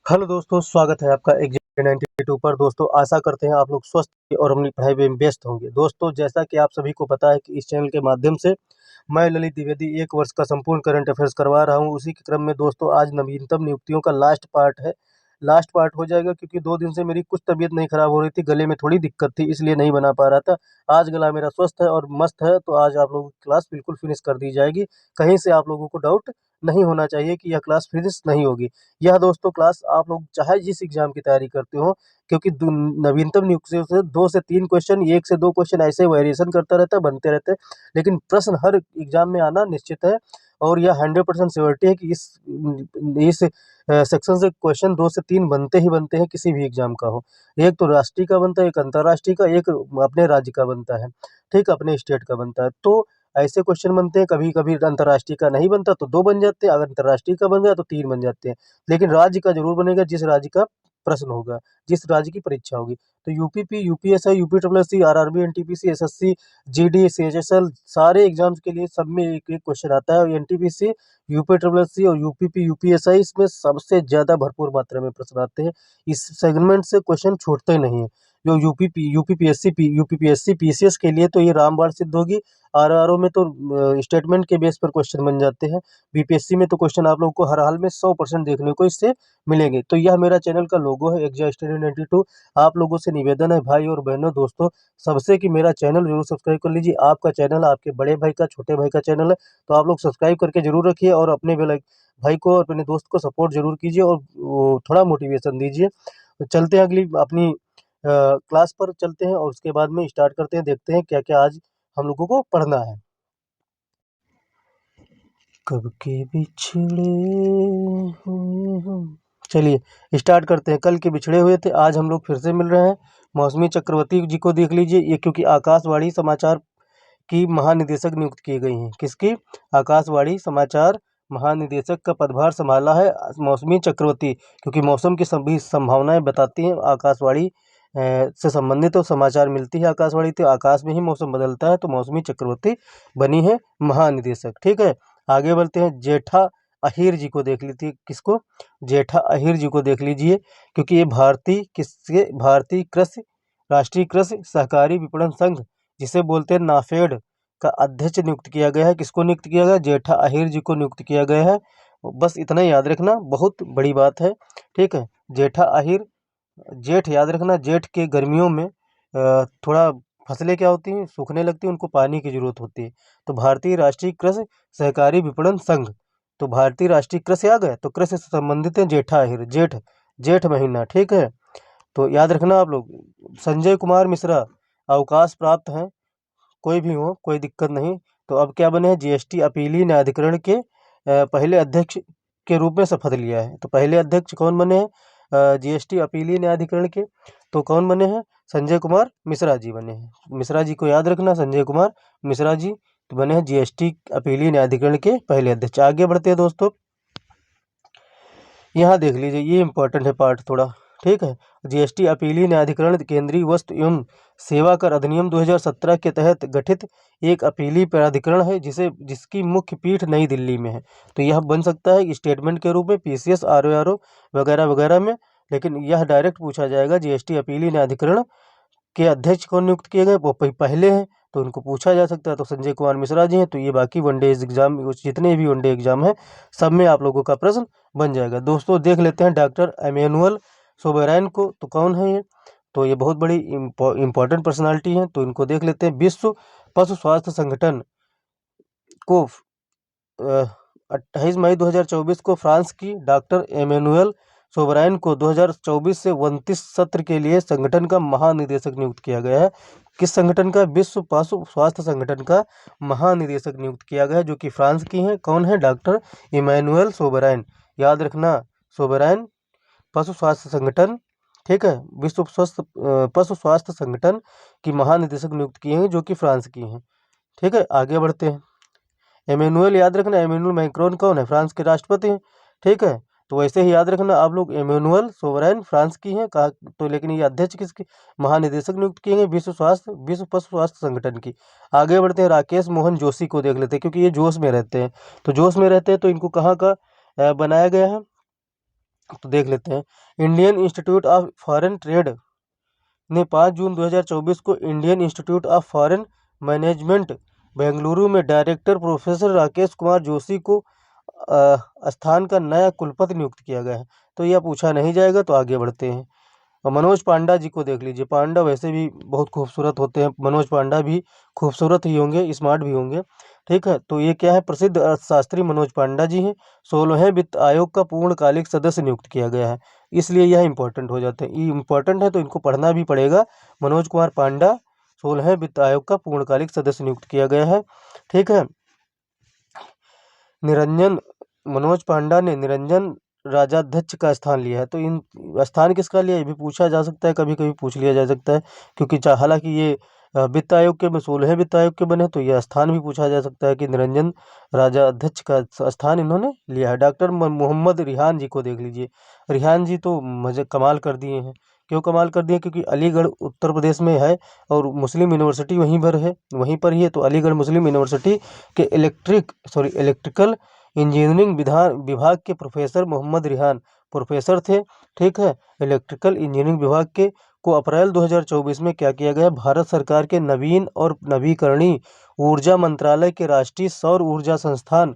Hello दोस्तों, स्वागत है आपका एग्जाम 92 पर। दोस्तों आशा करते हैं आप लोग स्वस्थ और अपनी पढ़ाई में व्यस्त होंगे। दोस्तों जैसा कि आप सभी को पता है कि इस चैनल के माध्यम से मैं ललित द्विवेदी 1 वर्ष का संपूर्ण करंट अफेयर्स करवा रहा हूं। उसी के क्रम में दोस्तों आज नवीनतम नियुक्तियों का लास्ट पार्ट है। लास्ट पार्ट हो जाएगा क्योंकि 2 दिन से मेरी कुछ तबीयत नहीं खराब हो रही थी, गले में थोड़ी दिक्कत थी, इसलिए नहीं बना पा रहा था। आज गला मेरा स्वस्थ है और मस्त है, तो आज आप लोगों की क्लास बिल्कुल फिनिश कर दी जाएगी। कहीं से आप लोगों को डाउट नहीं होना चाहिए कि यह क्लास फिनिश नहीं होगी। यह दोस्तों क्लास आप लोग चाहे जिस एग्जाम की तैयारी करते हो, क्योंकि नवीनतम नियुक्तियों से 2 से 3 क्वेश्चन, 1 से 2 क्वेश्चन ऐसे वेरिएशन करता रहता है, बनते रहते हैं, लेकिन प्रश्न हर एग्जाम में आना निश्चित है। और यह 100% श्योरिटी है कि इस सेक्शन से क्वेश्चन 2 से 3 बनते ही बनते हैं, किसी भी एग्जाम का हो। एक तो राष्ट्रीय का बनता है, एक अंतर्राष्ट्रीय का, एक अपने राज्य का बनता है, ठीक, अपने स्टेट का बनता है। तो ऐसे क्वेश्चन बनते हैं, कभी कभी अंतर्राष्ट्रीय का नहीं बनता तो 2 बन जाते हैं, अगर अंतर्राष्ट्रीय का बन गया तो 3 बन जाते हैं। लेकिन राज्य का जरूर बनेगा, जिस राज्य का प्रश्न होगा, जिस राज्य की परीक्षा होगी। तो UPP, UPSI, UP triple SC, RRB, NTPC, SSC, GD, CHSL, सारे एग्जाम्स के लिए सब में एक एक क्वेश्चन आता है। एनटीपीसी, यूपी ट्रिपल एससी और यूपीपी, यूपीएसआई, इसमें सबसे ज्यादा भरपूर मात्रा में प्रश्न आते हैं। इस सेगमेंट से क्वेश्चन छूटते नहीं है। जो यूपीपीएससी, पीसीएस के लिए तो ये रामबाण सिद्ध होगी। आरआरओ में तो स्टेटमेंट के बेस पर क्वेश्चन बन जाते हैं। बीपीएससी में तो क्वेश्चन आप लोगों को हर हाल में 100% देखने को इससे मिलेंगे। तो यह मेरा चैनल का लोगो है, एग्जाम स्टडी 92। आप लोगों से निवेदन है भाई और बहनों, दोस्तों सबसे, कि मेरा चैनल जरूर सब्सक्राइब कर लीजिए। आपका चैनल आपके बड़े भाई का, छोटे भाई का चैनल है, तो आप लोग सब्सक्राइब करके जरूर रखिए और अपने भाई को और अपने दोस्त को सपोर्ट जरूर कीजिए और थोड़ा मोटिवेशन दीजिए। तो चलते हैं अगली अपनी क्लास पर चलते हैं और उसके बाद में स्टार्ट करते हैं, देखते हैं क्या क्या आज हम लोगों को पढ़ना है। कब के बिछड़े हुए हम, चलिए स्टार्ट करते हैं। कल के बिछड़े हुए थे, आज हम लोग फिर से मिल रहे हैं। मौसमी चक्रवर्ती जी को देख लीजिए, ये क्योंकि आकाशवाणी समाचार की महानिदेशक नियुक्त की गई हैं। किसकी? आकाशवाणी समाचार महानिदेशक का पदभार संभाला है मौसमी चक्रवर्ती, क्योंकि मौसम की सभी संभावनाएं बताती हैं आकाशवाणी से संबंधित तो समाचार मिलती है आकाशवाणी, तो आकाश में ही मौसम बदलता है, तो मौसमी चक्रवर्ती बनी है महानिदेशक। ठीक है, आगे बढ़ते हैं। जेठा अहीर जी को देख लीजिए। किसको? जेठा अहीर जी को देख लीजिए, क्योंकि ये भारतीय कृषि राष्ट्रीय कृषि सहकारी विपणन संघ, जिसे बोलते हैं नाफेड, का अध्यक्ष नियुक्त किया गया है। किसको नियुक्त किया गया? जेठा अहीर जी को नियुक्त किया गया है। बस इतना ही याद रखना, बहुत बड़ी बात है। ठीक है, जेठा अहीर, जेठ याद रखना। जेठ के गर्मियों में थोड़ा फसलें क्या होती हैं, सूखने लगती हैं, उनको पानी की जरूरत होती है। तो भारतीय राष्ट्रीय कृषि सहकारी विपणन संघ, तो भारतीय राष्ट्रीय कृषि आ गए, तो कृषि से संबंधित है जेठा अहीर, जेठ जेठ महीना। ठीक है, तो याद रखना आप लोग। संजय कुमार मिश्रा अवकाश प्राप्त हैं, कोई भी हो कोई दिक्कत नहीं। तो अब क्या बने हैं? जीएसटी अपीलीय न्यायाधिकरण के पहले अध्यक्ष के रूप में शपथ लिया है। तो पहले अध्यक्ष कौन बने हैं? जीएसटी अपीलीय न्यायाधिकरण के, तो कौन बने हैं? संजय कुमार मिश्रा जी बने हैं। मिश्रा जी को याद रखना, संजय कुमार मिश्रा जी तो बने हैं जीएसटी अपीलीय न्यायाधिकरण के पहले अध्यक्ष। आगे बढ़ते हैं दोस्तों, यहाँ देख लीजिए, ये इंपॉर्टेंट है पार्ट थोड़ा। ठीक है, जीएसटी अपीलीय न्यायाधिकरण केंद्रीय वस्तु एवं सेवा कर अधिनियम 2017 के तहत गठित एक अपीलीय प्राधिकरण है, जिसकी मुख्य पीठ नई दिल्ली में है। तो यह बन सकता है स्टेटमेंट के रूप में, पीसीएस, आरओआरओ वगैरह वगैरह में, लेकिन यह डायरेक्ट पूछा जाएगा। जीएसटी अपीलीय न्यायाधिकरण के अध्यक्ष कौन नियुक्त किए गए? वो पहले हैं, तो उनको पूछा जा सकता है, तो संजय कुमार मिश्रा जी हैं। तो ये बाकी वनडे एग्जाम, जितने भी वनडे एग्जाम है, सब में आप लोगों का प्रश्न बन जाएगा। दोस्तों देख लेते हैं डॉक्टर एमेनुअल सोबेरैन को, तो कौन है ये? तो ये बहुत बड़ी इंपॉर्टेंट पर्सनालिटी है, तो इनको देख लेते हैं। विश्व पशु स्वास्थ्य संगठन को 28 मई 2024 को फ्रांस की डॉक्टर एमेनुअल सोबराइन को 2024 से 29 सत्र के लिए संगठन का महानिदेशक नियुक्त किया गया है। किस संगठन का? विश्व पशु स्वास्थ्य संगठन का महानिदेशक नियुक्त किया गया है, जो कि फ्रांस की है। कौन है? Doctor Emmanuel Sobraine. याद रखना, सोबराइन पशु स्वास्थ्य संगठन, ठीक है, पशु स्वास्थ्य संगठन की महानिदेशक नियुक्त किए हैं, जो कि फ्रांस की हैं। ठीक है, आगे बढ़ते हैं। एमेनुअल याद रखना, एमेनुअल मैक्रोन कौन है? फ्रांस के राष्ट्रपति हैं। ठीक है, तो वैसे ही याद रखना आप लोग, एमेनुअल सोवरेन फ्रांस की हैं, कहा तो, लेकिन ये अध्यक्ष किसकी? महानिदेशक नियुक्त किए हैं विश्व पशु स्वास्थ्य संगठन की। आगे बढ़ते हैं, राकेश मोहन जोशी को देख लेते हैं, क्योंकि ये जोश में रहते हैं। तो जोश में रहते हैं, तो इनको कहाँ का बनाया गया है? तो देख लेते हैं। Indian institute of foreign trade ने 5 जून 2024 को Indian institute of foreign management Bengaluru में डायरेक्टर प्रोफेसर राकेश कुमार जोशी को स्थान का नया कुलपति नियुक्त किया गया है। तो यह पूछा नहीं जाएगा, तो आगे बढ़ते हैं। और मनोज पांडा जी को देख लीजिए। पांडा वैसे भी बहुत खूबसूरत होते हैं, मनोज पांडा भी खूबसूरत ही होंगे, स्मार्ट भी होंगे। ठीक है, तो ये क्या है, प्रसिद्ध अर्थशास्त्री मनोज पांडा जी हैं। 16वें वित्त आयोग का पूर्णकालिक सदस्य नियुक्त किया गया है, इसलिए यह इंपॉर्टेंट हो जाते हैं। ये इंपॉर्टेंट है तो इनको पढ़ना भी पड़ेगा। मनोज कुमार पांडा 16वें वित्त आयोग का पूर्णकालिक सदस्य नियुक्त किया गया है। ठीक है। निरंजन मनोज पांडा ने निरंजन राजाध्यक्ष का स्थान लिया है। तो इन स्थान किसका लिया, ये भी पूछा जा सकता है, कभी कभी पूछ लिया जा सकता है, क्योंकि हालांकि ये वित्त आयोग के 16वें वित्त आयोग के बने, तो यह स्थान भी पूछा जा सकता है कि निरंजन राजा अध्यक्ष का स्थान इन्होंने लिया है। डॉक्टर मोहम्मद रिहान जी को देख लीजिए। रिहान जी तो मजे कमाल कर दिए हैं। क्यों कमाल कर दिए, क्योंकि अलीगढ़ उत्तर प्रदेश में है और मुस्लिम यूनिवर्सिटी वहीं पर ही है। तो अलीगढ़ मुस्लिम यूनिवर्सिटी के इलेक्ट्रिकल इंजीनियरिंग विभाग के प्रोफेसर मोहम्मद रिहान प्रोफेसर थे। ठीक है, इलेक्ट्रिकल इंजीनियरिंग विभाग के को अप्रैल 2024 में क्या किया गया, भारत सरकार के नवीन और नवीकरणीय ऊर्जा मंत्रालय के राष्ट्रीय सौर ऊर्जा संस्थान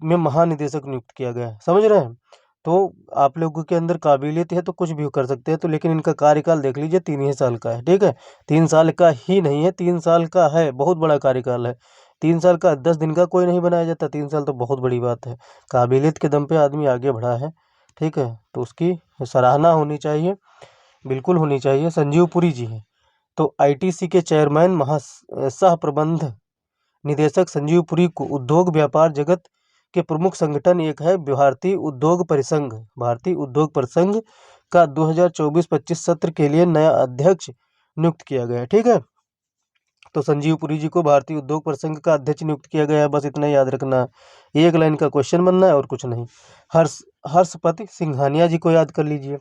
में महानिदेशक नियुक्त किया गया है। समझ रहे हैं। तो आप लोगों के अंदर काबिलियत है तो कुछ भी कर सकते हैं। तो लेकिन इनका कार्यकाल देख लीजिए, 3 ही साल का है। ठीक है, 3 साल का ही नहीं है, 3 साल का है, बहुत बड़ा कार्यकाल है। 3 साल का 10 दिन का कोई नहीं बनाया जाता, 3 साल तो बहुत बड़ी बात है। काबिलियत के दम पे आदमी आगे बढ़ा है। ठीक है, तो उसकी सराहना होनी चाहिए, बिल्कुल होनी चाहिए। संजीव पुरी जी हैं। तो आईटीसी के चेयरमैन सह प्रबंध निदेशक संजीव पुरी को उद्योग व्यापार जगत के प्रमुख संगठन एक है भारतीय उद्योग परिसंघ, भारतीय उद्योग परिसंघ का 2024-25 सत्र के लिए नया अध्यक्ष नियुक्त किया गया है। ठीक है, तो संजीव पुरी जी को भारतीय उद्योग परिसंघ का अध्यक्ष नियुक्त किया गया है। बस इतना याद रखना, एक लाइन का क्वेश्चन बनना है और कुछ नहीं। हर्षपति सिंघानिया जी को याद कर लीजिए।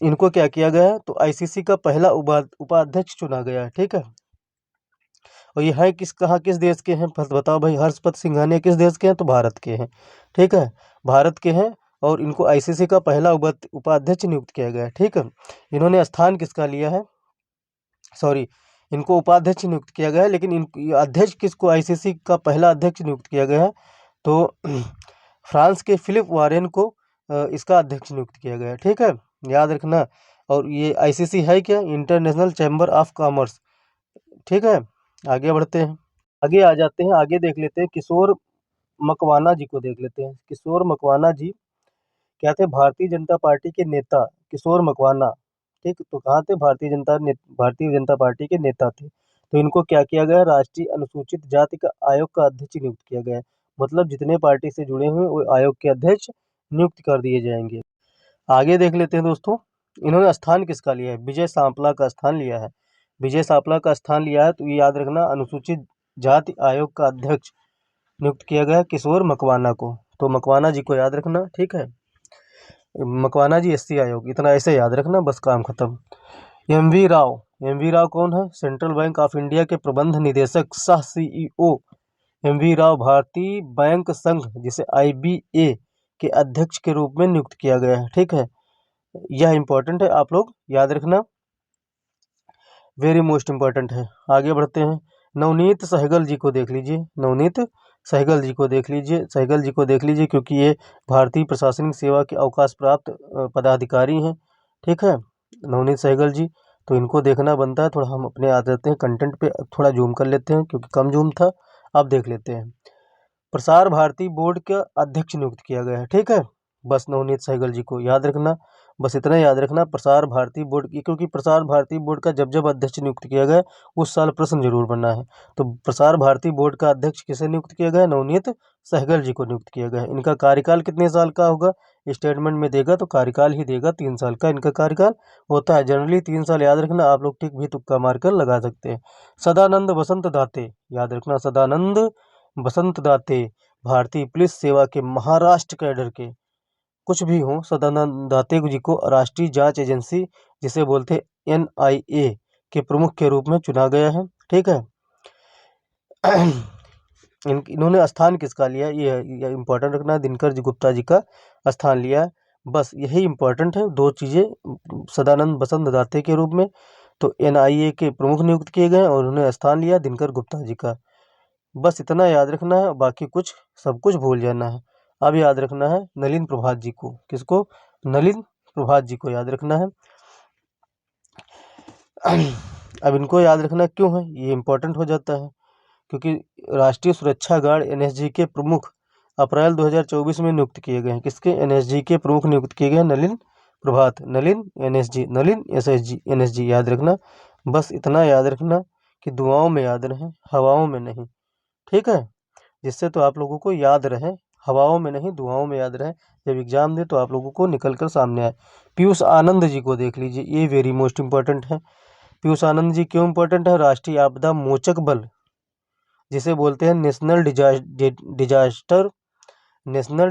इनको क्या किया गया है, तो आईसीसी का पहला उपाध्यक्ष चुना गया है। ठीक है, और ये है किस देश के हैं, बताओ भाई। हर्षपत सिंघानिया किस देश के हैं, तो भारत के हैं। ठीक है, भारत के हैं और इनको आईसीसी का पहला उपाध्यक्ष नियुक्त किया गया है। ठीक है, इन्होंने स्थान किसका लिया है, सॉरी, इनको उपाध्यक्ष नियुक्त किया गया है, लेकिन अध्यक्ष किसको, आईसीसी का पहला अध्यक्ष नियुक्त किया गया है, तो फ्रांस के फिलिप वारेन को इसका अध्यक्ष नियुक्त किया गया है। ठीक है, याद रखना। और ये आईसीसी है क्या, इंटरनेशनल चैम्बर ऑफ कॉमर्स। ठीक है, आगे बढ़ते हैं, आगे आ जाते हैं, आगे देख लेते हैं। किशोर मकवाना जी को देख लेते हैं। किशोर मकवाना जी क्या थे, भारतीय जनता पार्टी के नेता किशोर मकवाना। ठीक, तो कहाँ थे, भारतीय जनता पार्टी के नेता थे। तो इनको क्या किया गया, राष्ट्रीय अनुसूचित जाति का आयोग का अध्यक्ष नियुक्त किया गया है। मतलब जितने पार्टी से जुड़े हुए वो आयोग के अध्यक्ष नियुक्त कर दिए जाएंगे। आगे देख लेते हैं दोस्तों, इन्होंने स्थान किसका लिया है, विजय सांपला का स्थान लिया है। विजय सांपला का स्थान लिया है, तो ये याद रखना, अनुसूचित जाति आयोग का अध्यक्ष नियुक्त किया गया किशोर मकवाना को। तो मकवाना जी को याद रखना। ठीक है, मकवाना जी एससी आयोग, इतना ऐसे याद रखना, बस काम खत्म। एमवी राव कौन है, सेंट्रल बैंक ऑफ इंडिया के प्रबंध निदेशक सह सीईओ एमवी राव भारतीय बैंक संघ जिसे आईबीए के अध्यक्ष के रूप में नियुक्त किया गया है। ठीक है, यह इंपॉर्टेंट है, आप लोग याद रखना, वेरी मोस्ट इंपॉर्टेंट है। आगे बढ़ते हैं, नवनीत सहगल जी को देख लीजिए। नवनीत सहगल जी को देख लीजिए, क्योंकि ये भारतीय प्रशासनिक सेवा के अवकाश प्राप्त पदाधिकारी हैं। ठीक है, नवनीत सहगल जी, तो इनको देखना बनता है। थोड़ा हम अपने आ जाते हैं कंटेंट पे, थोड़ा जूम कर लेते हैं क्योंकि कम जूम था। अब देख लेते हैं, प्रसार भारती बोर्ड का अध्यक्ष नियुक्त किया गया है। ठीक है, बस नवनीत सहगल जी को याद रखना, बस इतना याद रखना, प्रसार भारती बोर्ड की, क्योंकि प्रसार भारती बोर्ड का जब अध्यक्ष नियुक्त किया गया उस साल प्रश्न जरूर बनना है। तो प्रसार भारती बोर्ड का अध्यक्ष किसे नियुक्त किया गया, नवनीत सहगल जी को नियुक्त किया गया है। इनका कार्यकाल कितने साल का होगा, स्टेटमेंट में देगा तो कार्यकाल ही देगा, 3 साल का इनका कार्यकाल होता है। जनरली 3 साल याद रखना, आप लोग टिक भी तुक्का मारकर लगा सकते हैं। सदानंद बसंत दाते, याद रखना, सदानंद बसंत दाते भारतीय पुलिस सेवा के महाराष्ट्र कैडर के, कुछ भी हो, सदानंद दाते जी को राष्ट्रीय जांच एजेंसी जिसे बोलते एनआईए के प्रमुख के रूप में चुना गया है। ठीक है, इन्होंने स्थान किसका लिया, ये इम्पोर्टेंट रखना है, दिनकर जी गुप्ता जी का स्थान लिया है। बस यही इम्पोर्टेंट है, दो चीज़ें सदानंद बसंत दाते के रूप में तो एनआईए के प्रमुख नियुक्त किए गए और उन्होंने स्थान लिया दिनकर गुप्ता जी का। बस इतना याद रखना है, बाकी कुछ सब कुछ भूल जाना है। अब याद रखना है नलिन प्रभात जी को, किसको, नलिन प्रभात जी को याद रखना है। अब इनको याद रखना क्यों है, ये इम्पोर्टेंट हो जाता है क्योंकि राष्ट्रीय सुरक्षा गार्ड एनएसजी के प्रमुख अप्रैल 2024 में नियुक्त किए गए हैं। किसके, एनएसजी के प्रमुख नियुक्त किए गए हैं Nalin Prabhat, Nalin NSG, Nalin SSG NSG याद रखना। बस इतना याद रखना कि दुआओं में याद रहें, हवाओं में नहीं, ठीक है, जिससे तो आप लोगों को याद रहे, हवाओं में नहीं दुआओं में याद रहे, जब एग्जाम दे तो आप लोगों को निकल कर सामने आए। पीयूष आनंद जी को देख लीजिए, ये वेरी मोस्ट इंपॉर्टेंट है। पीयूष आनंद जी क्यों इंपॉर्टेंट है, राष्ट्रीय आपदा मोचक बल जिसे बोलते हैं national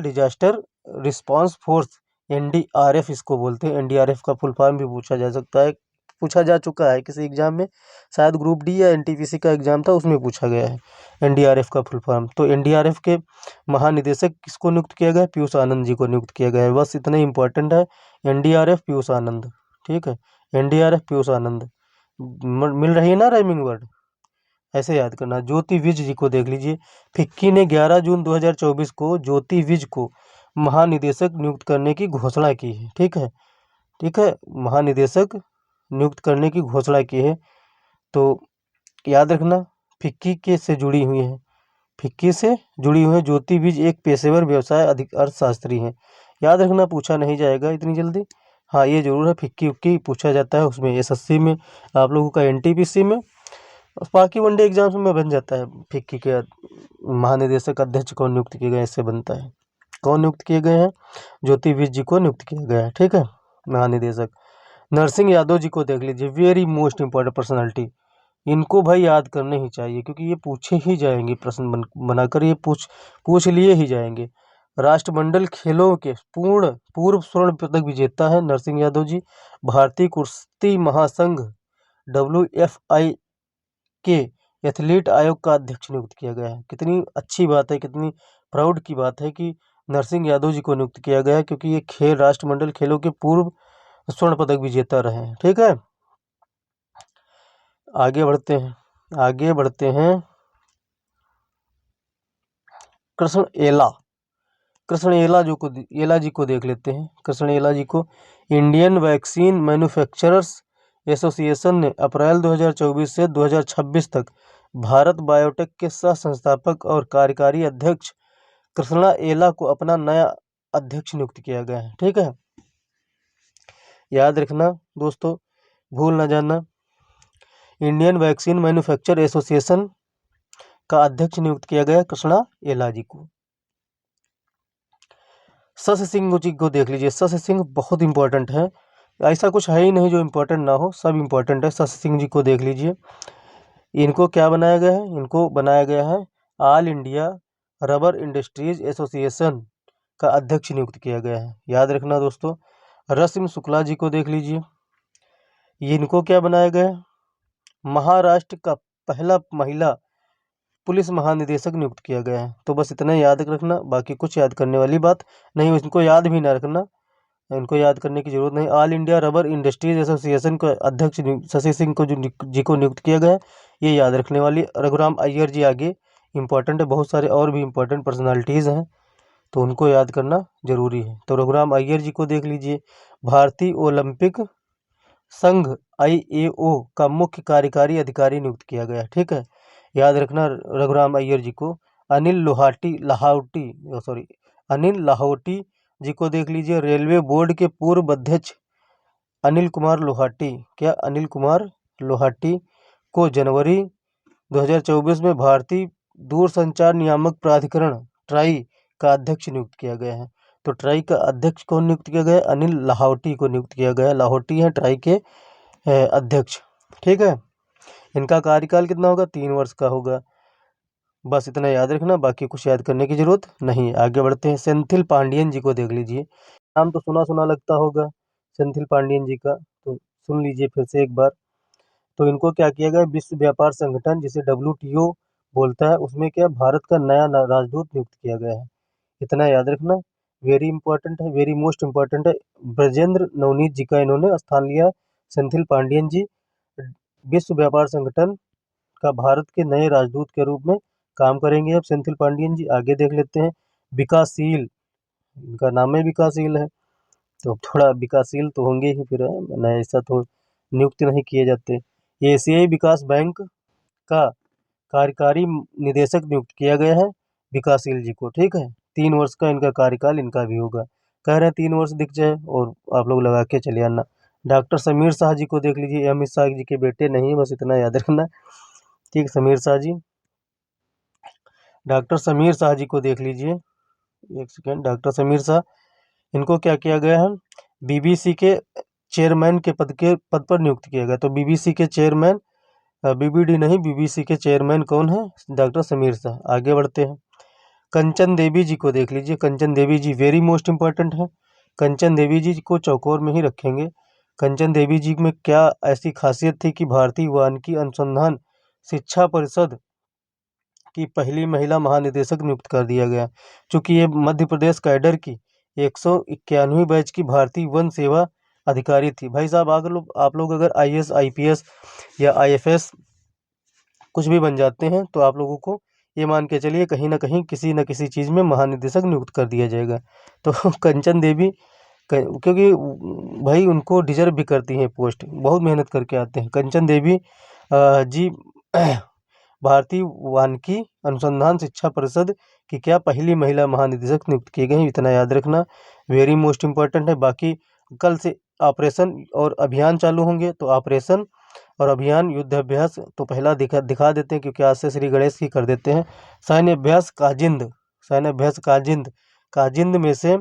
disaster response force, NDRF इसको बोलते हैं। एनडीआरएफ का फुल फॉर्म भी पूछा जा सकता है, पूछा जा चुका है किसी एग्जाम में, शायद ग्रुप डी या एनटीपीसी का एग्जाम था उसमें पूछा गया है एनडीआरएफ का फुल फॉर्म। तो एनडीआरएफ के महानिदेशक किसको नियुक्त किया गया, पीयूष आनंद जी को नियुक्त किया गया है। बस इतना इंपॉर्टेंट है, एनडीआरएफ पीयूष आनंद, ठीक है, एनडीआरएफ पीयूष आनंद। मिल रही है ना राइमिंग वर्ड, ऐसे याद करना। ज्योति विज जी को देख लीजिए, फिक्की ने 11 जून 2024 को ज्योति विज को महानिदेशक नियुक्त करने की घोषणा की है, ठीक है, ठीक है, महानिदेशक नियुक्त करने की घोषणा की है। तो याद रखना फिक्की के से जुड़ी हुई है, फिक्की से जुड़ी हुई है। ज्योति विज एक पेशेवर व्यवसाय अधिक अर्थशास्त्री हैं, याद रखना, पूछा नहीं जाएगा इतनी जल्दी। हाँ ये जरूर है, फिक्की उक्की पूछा जाता है उसमें, एसएससी में आप लोगों का, एनटीपीसी में, बाकी वनडे एग्जाम्स में बन जाता है। फिक्की के महानिदेशक अध्यक्ष कौन नियुक्त किए गए, इससे बनता है। कौन नियुक्त किए गए हैं, ज्योति विज जी को नियुक्त किया गया है, ठीक है, महानिदेशक। नरसिंह यादव जी को देख लीजिए, वेरी मोस्ट इंपॉर्टेंट पर्सनालिटी, इनको भाई याद करने ही चाहिए क्योंकि ये पूछे ही जाएंगे, प्रश्न बनाकर ये पूछ लिए ही जाएंगे। राष्ट्रमंडल खेलों के पूर्व स्वर्ण पदक विजेता है नरसिंह यादव जी। भारतीय कुश्ती महासंघ WFI के एथलीट आयोग का अध्यक्ष नियुक्त किया गया है। कितनी अच्छी बात है, कितनी प्राउड की बात है कि नरसिंह यादव जी को नियुक्त किया गया है क्योंकि ये खेल राष्ट्रमंडल खेलों के पूर्व स्वर्ण पदक विजेता रहे हैं, ठीक है। आगे बढ़ते हैं कृष्ण एला जी को देख लेते हैं। कृष्ण एला जी को इंडियन वैक्सीन मैन्युफैक्चरर्स एसोसिएशन ने अप्रैल 2024 से 2026 तक भारत बायोटेक के सह संस्थापक और कार्यकारी अध्यक्ष कृष्णा एला को अपना नया अध्यक्ष नियुक्त किया गया है, ठीक है, याद रखना दोस्तों, भूल ना जाना। इंडियन वैक्सीन मैन्युफैक्चर एसोसिएशन का अध्यक्ष नियुक्त किया गया कृष्णा एला जी को। शशि सिंह जी को देख लीजिए, शशि सिंह बहुत इंपॉर्टेंट है, ऐसा कुछ है ही नहीं जो इम्पोर्टेंट ना हो, सब इम्पोर्टेंट है। शशि सिंह जी को देख लीजिए, इनको क्या बनाया गया है, इनको बनाया गया है all India rubber industries association का अध्यक्ष नियुक्त किया गया है, याद रखना दोस्तों। रश्मि शुक्ला जी को देख लीजिए, इनको क्या बनाया गया है, महाराष्ट्र का पहला महिला पुलिस महानिदेशक नियुक्त किया गया है। तो बस इतना याद रखना, बाकी कुछ याद करने वाली बात नहीं, इनको याद भी ना रखना, इनको याद करने की जरूरत नहीं। All India rubber industries association के अध्यक्ष शशि सिंह को जी को नियुक्त किया गया है, ये याद रखने वाली। रघुराम अय्यर जी आगे इंपॉर्टेंट है, बहुत सारे और भी इंपॉर्टेंट पर्सनालिटीज़ हैं तो उनको याद करना जरूरी है। तो रघुराम अय्यर जी को देख लीजिए, भारतीय ओलंपिक संघ IAO का मुख्य कार्यकारी अधिकारी नियुक्त किया गया, ठीक है, याद रखना रघुराम अय्यर जी को। अनिल लाहौटी जी को देख लीजिए, रेलवे बोर्ड के पूर्व अध्यक्ष अनिल कुमार लोहाटी को जनवरी 2024 में भारतीय दूरसंचार नियामक प्राधिकरण ट्राई का अध्यक्ष नियुक्त किया गया है। तो ट्राई का अध्यक्ष कौन नियुक्त किया गया है, अनिल लाहौटी को नियुक्त किया गया है। लाहौटी है ट्राई के अध्यक्ष, ठीक है, इनका कार्यकाल कितना होगा, 3 वर्ष का होगा। बस इतना याद रखना, बाकी कुछ याद करने की जरूरत नहीं। आगे बढ़ते हैं, सेंथिल पांडियन जी को देख लीजिए, नाम तो सुना सुना लगता होगा सेंथिल पांडियन जी का, तो सुन लीजिए फिर से एक बार। तो इनको क्या किया गया, विश्व व्यापार संगठन जिसे WTO बोलता है उसमें क्या भारत का नया राजदूत नियुक्त किया गया है, इतना याद रखना। वेरी इंपॉर्टेंट है, वेरी मोस्ट इंपॉर्टेंट है। ब्रजेंद्र नवनीत जी का इन्होंने स्थान लिया। सेंथिल पांडियन जी विश्व व्यापार संगठन का भारत के नए राजदूत के रूप में काम करेंगे। अब सेंथिल पांडियन जी आगे देख लेते हैं। विकासशील, इनका नाम ही विकासशील है, तो थोड़ा विकासशील तो होंगे ही फिर, न ऐसा तो नियुक्त नहीं किए जाते। ये एशियाई विकास बैंक का कार्यकारी निदेशक नियुक्त किया गया है विकासशील जी को, ठीक है। 3 वर्ष का इनका कार्यकाल इनका भी होगा। कह रहे हैं 3 वर्ष दिख जाए और आप लोग लगा के चले आना। डॉक्टर समीर शाह जी को देख लीजिए, अमित शाह जी के बेटे नहीं, बस इतना याद रखना, ठीक। समीर शाह जी, डॉक्टर समीर शाह जी को देख लीजिए, एक सेकेंड। डॉक्टर समीर शाह, इनको क्या किया गया है, बीबीसी के चेयरमैन के पद पर नियुक्त किया गया। तो बीबीसी के चेयरमैन, बीबीडी नहीं, बीबीसी के चेयरमैन कौन है, डॉक्टर समीर शाह। आगे बढ़ते हैं। कंचन देवी जी को देख लीजिए, कंचन देवी जी वेरी मोस्ट इंपॉर्टेंट है। कंचन देवी जी को चौकोर में ही रखेंगे। कंचन देवी जी में क्या ऐसी खासियत थी कि भारतीय वानिकी अनुसंधान शिक्षा परिषद की पहली महिला महानिदेशक नियुक्त कर दिया गया, चूंकि ये मध्य प्रदेश कैडर की 191वीं बैच की भारतीय वन सेवा अधिकारी थी। भाई साहब, आप लोग अगर आईएएस आईपीएस या आईएफएस कुछ भी बन जाते हैं तो आप लोगों को ये मान के चलिए कहीं ना कहीं किसी न किसी चीज़ में महानिदेशक नियुक्त कर दिया जाएगा। तो कंचन देवी क्योंकि भाई उनको डिजर्व भी करती हैं पोस्ट, बहुत मेहनत करके आते हैं। कंचन देवी जी भारतीय वानिकी अनुसंधान शिक्षा परिषद की क्या पहली महिला महानिदेशक नियुक्त की गई, इतना याद रखना, वेरी मोस्ट इंपॉर्टेंट है। बाकी कल से ऑपरेशन और अभियान चालू होंगे, तो ऑपरेशन और अभियान युद्धाभ्यास तो पहला दिखा देते हैं, क्योंकि आज से श्री गणेश की कर देते हैं। सैन्य अभ्यास काजिंद, सैन्य अभ्यास काजिंद, काजिंद में से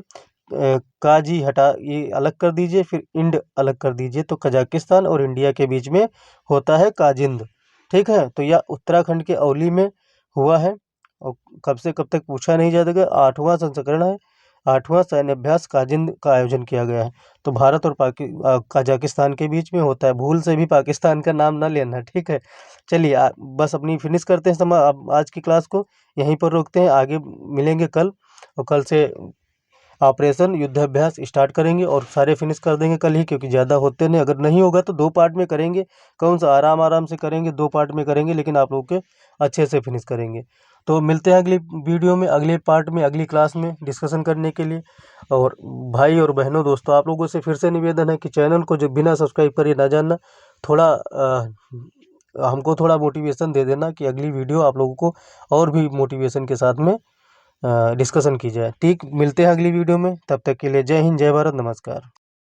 काजी हटा, ये अलग कर दीजिए, फिर इंड अलग कर दीजिए, तो कजाकिस्तान और इंडिया के बीच में होता है काजिंद, ठीक है। तो यह उत्तराखंड के औली में हुआ है और कब से कब तक पूछा नहीं जाएगा। 8वां संस्करण है, 8वां सैन्य अभ्यास काजिंद का आयोजन किया गया है। तो भारत और कजाकिस्तान के बीच में होता है। भूल से भी पाकिस्तान का नाम ना लेना, ठीक है। चलिए बस अपनी फिनिश करते हैं समय। अब आज की क्लास को यहीं पर रोकते हैं, आगे मिलेंगे कल, और कल से ऑपरेशन युद्धाभ्यास स्टार्ट करेंगे और सारे फिनिश कर देंगे कल ही, क्योंकि ज़्यादा होते नहीं। अगर नहीं होगा तो 2 पार्ट में करेंगे, कौन सा आराम आराम से करेंगे, 2 पार्ट में करेंगे, लेकिन आप लोगों के अच्छे से फिनिश करेंगे। तो मिलते हैं अगली वीडियो में, अगले पार्ट में, अगली क्लास में डिस्कशन करने के लिए। और भाई और बहनों, दोस्तों, आप लोगों से फिर से निवेदन है कि चैनल को जो बिना सब्सक्राइब करे ना जानना, थोड़ा हमको थोड़ा मोटिवेशन दे देना कि अगली वीडियो आप लोगों को और भी मोटिवेशन के साथ में डिस्कशन की जाए। ठीक, मिलते हैं अगली वीडियो में, तब तक के लिए जय हिंद, जय भारत, नमस्कार।